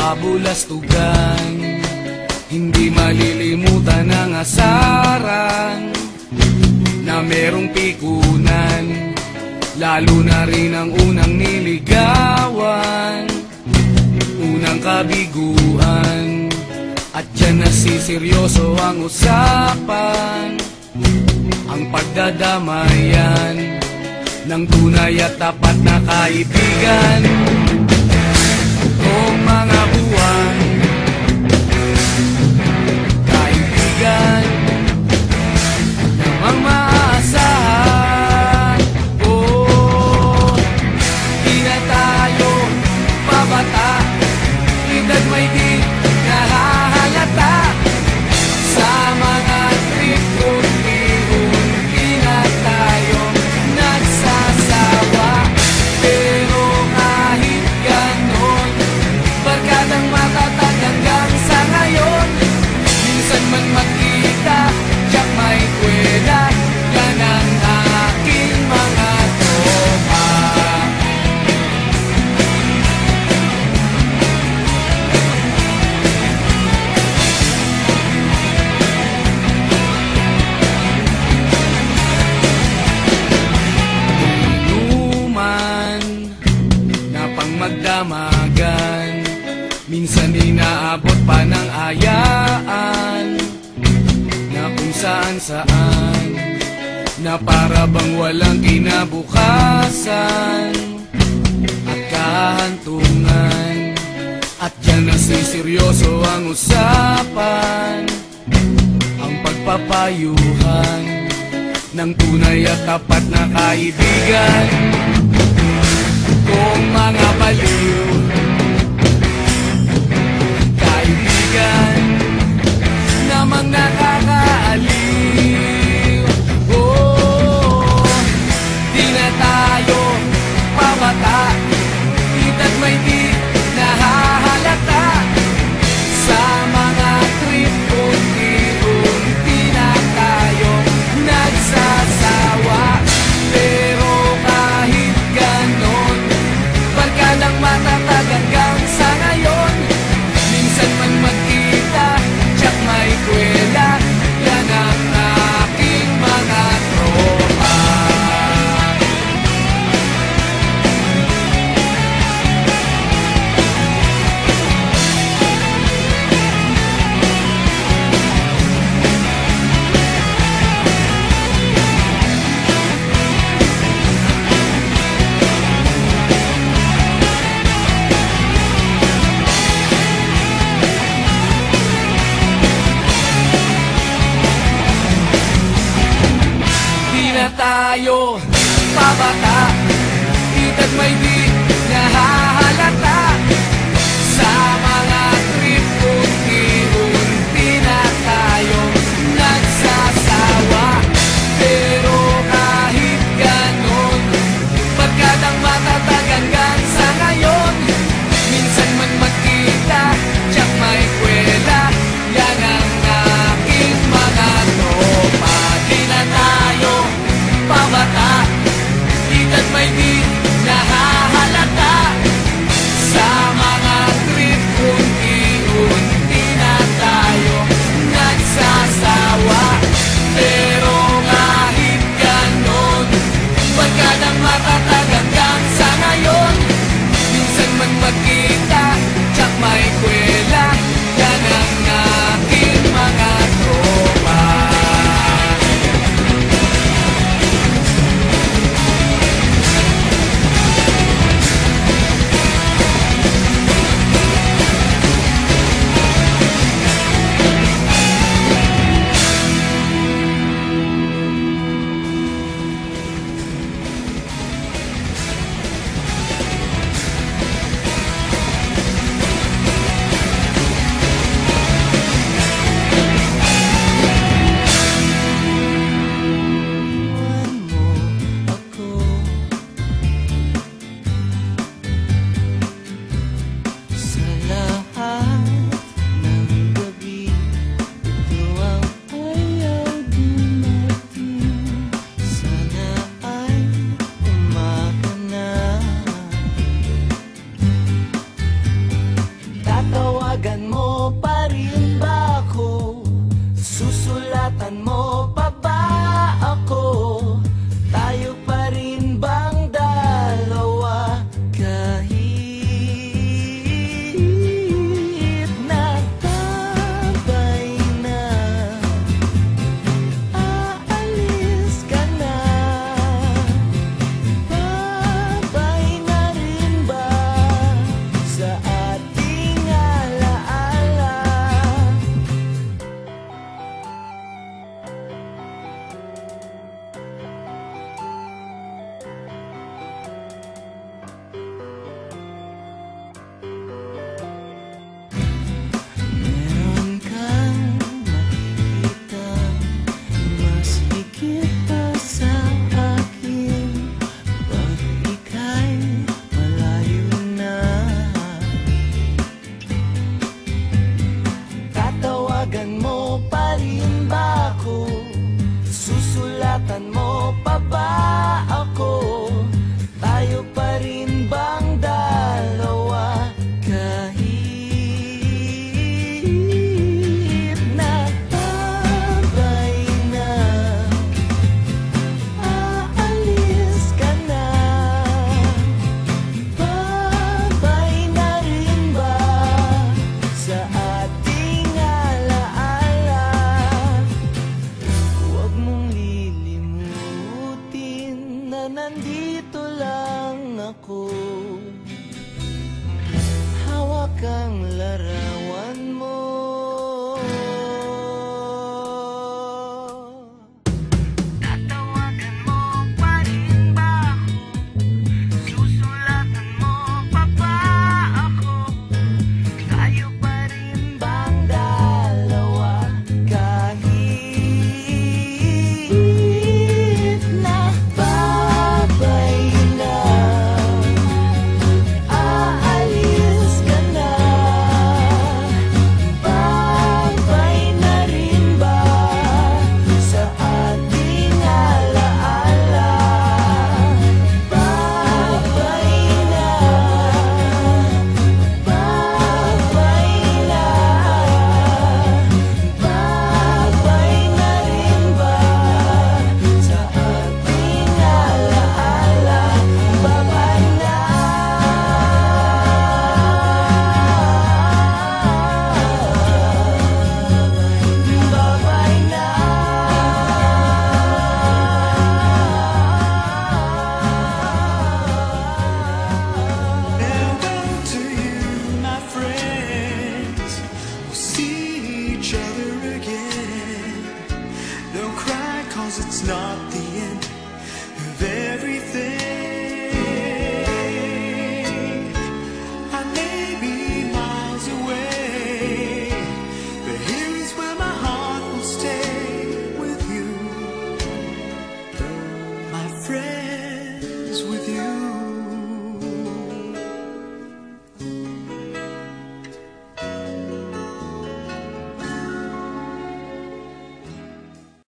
kabulastugan. Hindi malilimutan ang asaran na merong pikunan, lalo na rin ang unang niligawan, unang kabiguan. At dyan nasiseryoso ang usapan, ang pagdadamayan ng tunay at tapat na kaibigan. Kung mga buwan, kaibigan namang maaasahan. Oh, di na tayo pabata, edad may di nahahalata. Sa mga trip unti-unti na tayo nagsasawa. Pero kahit ganon, barkadang matatag hanggang sa ngayon. Minsan man magkita, tiyak may kwela, yan ang aking mga tropa. Inuman na pang magdamagan, minsan inaabot pa ng ayaan, na kung saan-saan, na para bang walang kinabukasan at kahantungan. At dyan nasiseryoso ang usapan, ang pagpapayuhan ng tunay at tapat na kaibigan. Kung mga baliw, kaibigan namang nakakaaliw. Oh, di na tayo pabata, edad may di nahahalata. Sa mga trip unti-unti na tayo nagsasawa. Pero kahit ganon, barkadang matatag hanggang sa ngayon. Minsan man magkita, tiyak may kwela, yan ang aking mga tropa. Di na tayo pabata, edad may di nahahalata. Sa mga trip unti-unti na tayo nagsasawa. Pero kahit ganon, barkadang matatag hanggang sa ngayon. Minsan man magkita, tiyak may kwela, yan ang aking mga tropa. Di na tayo pabata, edad may di nahahalata. Sa mga trip unti-unti na tayo nagsasawa. Pero kahit ganon, barkadang matatag hanggang sa ngayon. Minsan man magkita, tiyak may kwela, yan ang aking mga tropa. Maybe